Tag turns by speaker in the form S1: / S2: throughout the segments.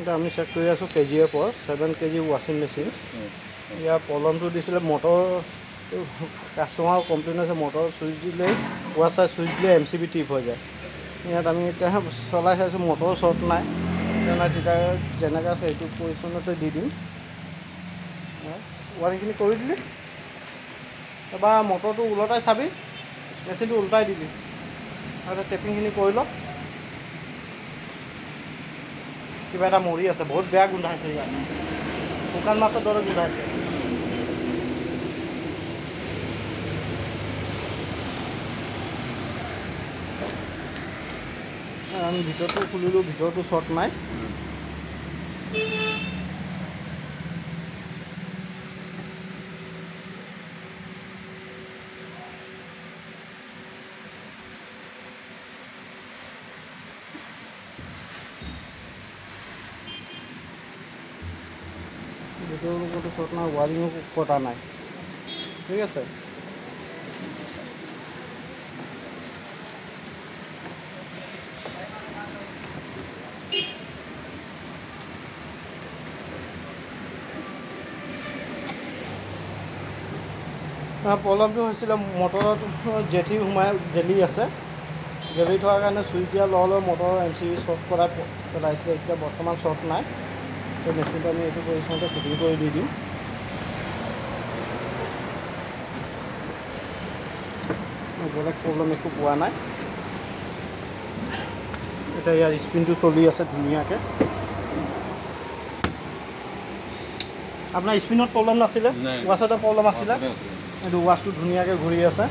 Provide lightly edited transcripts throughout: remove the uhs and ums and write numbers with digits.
S1: এটা আমি চেক কৰি আছোঁ KGF 7 kg ৱাশ্বিং মেচিন ইয়াৰ প্ৰব্লেমটো দিছিলে মটৰ কাষ্টমাৰৰ কমপ্লেইন আছে মটৰ চুইচ দিলেই ৱাছাৰ চুইচ দিলে MCB টিপ হৈ যায় ইয়াত আমি এতিয়া চলাই চাইছোঁ মটৰ শ্বৰ্ট নাই তেতিয়া যেনেকৈ আছে সেইটো পজিশ্যনতে দি দিম ৱাৰিংখিনি কৰি দিলি এবাৰ মটৰটো ওলটাই চাবি মেচিনটো ওলটাই দিবি আৰু টেপিংখিনি কৰি ল কিবা এটা মৰি আছে বহুত বেয়া গোন্ধাইছে ইয়াত শুকান মাছৰ দৰে গোন্ধাইছে আমি ভিতৰটো খুলিলোঁ ভিতৰটো শ্বৰ্ট নাই ভিতৰৰ ওপৰতো শ্বৰ্ট নাই ৱাৰিঙো কটা নাই ঠিক আছে প্ৰব্লেমটো হৈছিলে মটৰত জেঠি সোমাই গেলি আছে গেলি থকাৰ কাৰণে চুইচ দিয়া লগালৈ মটৰৰ MCB শ্বৰ্ট কৰাই পেলাইছিলে এতিয়া বৰ্তমান শ্বৰ্ট নাই সেই মেচিনটো আমি এইটো পজিশ্যনতে ফিটিং কৰি দি দিম বেলেগ প্ৰব্লেম একো পোৱা নাই এতিয়া ইয়াৰ স্পিনটো চলি আছে ধুনীয়াকৈ আপোনাৰ স্পিনত প্ৰব্লেম নাছিলে ৱাছতে প্ৰব্লেম আছিলে এইটো ৱাছটো ধুনীয়াকৈ ঘূৰি আছে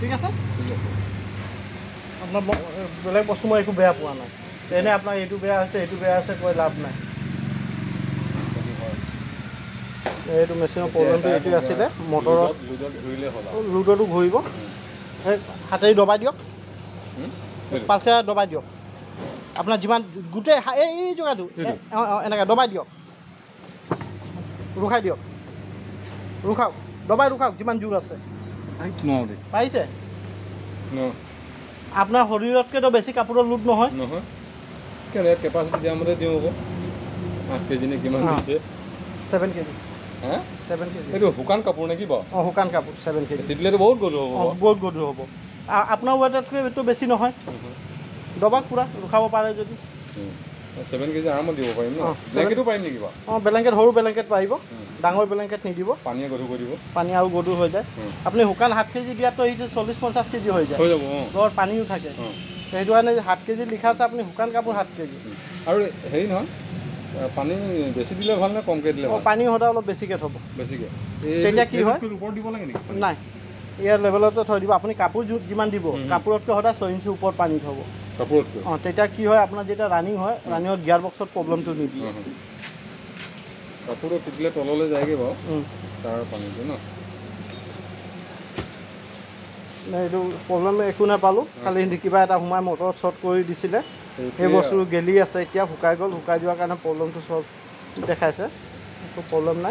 S1: ঠিক আছে আপোনাৰ বেলেগ বস্তু মই একো বেয়া পোৱা নাই এনে আপোনাৰ এইটো বেয়া হৈছে কৈ লাভ নাই এইটো মেচিনৰ প্ৰব্লেমটো এইটোৱে আছিলে মটৰত লুডৰটো ঘূৰিব হাতেৰে দবাই দিয়ক পালচাৰ দবাই দিয়ক আপোনাৰ যিমান গোটেই এই জেগাটো এনেকৈ দবাই দিয়ক ৰুখাই দিয়ক ৰুখাওক দবাই ৰুখাওক যিমান জোৰ আছে পাৰিছে আপোনাৰ শৰীৰতকৈতো বেছি কাপোৰৰ লোড নহয়
S2: কেনে কেপাচিটি দিয়ামতে দিওঁ আকৌ 8 kg নে কিমান দিছে
S1: 7 kg
S2: এইটো শুকান কাপোৰ নেকি বাৰু
S1: শুকান কাপোৰ 7 kg
S2: তিতিলেতো বহুত গধুৰ হ'ব
S1: বহুত গধুৰ হ'ব আপোনাৰ ৱেটতকৈ এইটো বেছি নহয় দবাক পূৰা ৰুখাব পাৰে যদি
S2: 7 kg আৰামত দিব পাৰিম ন ব্লেংকেটো পাৰিম নেকি বাৰু
S1: ব্লেংকেট সৰু ব্লেংকেট পাৰিব ডাঙৰ ব্লেংকেট নিদিব
S2: পানীয়ে গধুৰ কৰি দিব
S1: পানী আৰু গধুৰ হৈ যায় আপুনি শুকান 7 kg দিয়াতো এইটো 40-50 kg হৈ যায় লগত পানীও থাকে সেইটো কাৰণে 7 kg লিখা আছে আপুনি শুকান কাপোৰ 7 kg
S2: আৰু হেৰি নহয় পানী বেছি দিলে ভাল নে কমকৈ দিলে ভাল
S1: পানী সদায় অলপ বেছিকৈ থ'ব
S2: বেছিকৈ
S1: তেতিয়া কি হয়
S2: ওপৰত দিব লাগে নেকি
S1: নাই ইয়াৰ লেভেলতে থৈ দিব আপুনি কাপোৰ যিমান দিব কাপোৰতকৈ সদায় 6 ইঞ্চি ওপৰত পানী থ'ব
S2: কাপোৰতকৈ
S1: তেতিয়া কি হয় আপোনাৰ যেতিয়া ৰানিং হয় ৰানিঙত গিয়াৰ বক্সত প্ৰব্লেমটো নিদিয়ে
S2: কাপোৰত তিতিলে তললৈ যায়গৈ বাৰু তাৰ পানীটো ন
S1: এইটো প্ৰব্লেম একো নাপালোঁ খালি কিবা এটা সোমাই মটৰত শ্বৰ্ট কৰি দিছিলে সেই বস্তুটো গেলি আছে এতিয়া শুকাই গ'ল শুকাই যোৱাৰ কাৰণে প্ৰব্লেমটো চল্ভ দেখাইছে একো প্ৰব্লেম নাই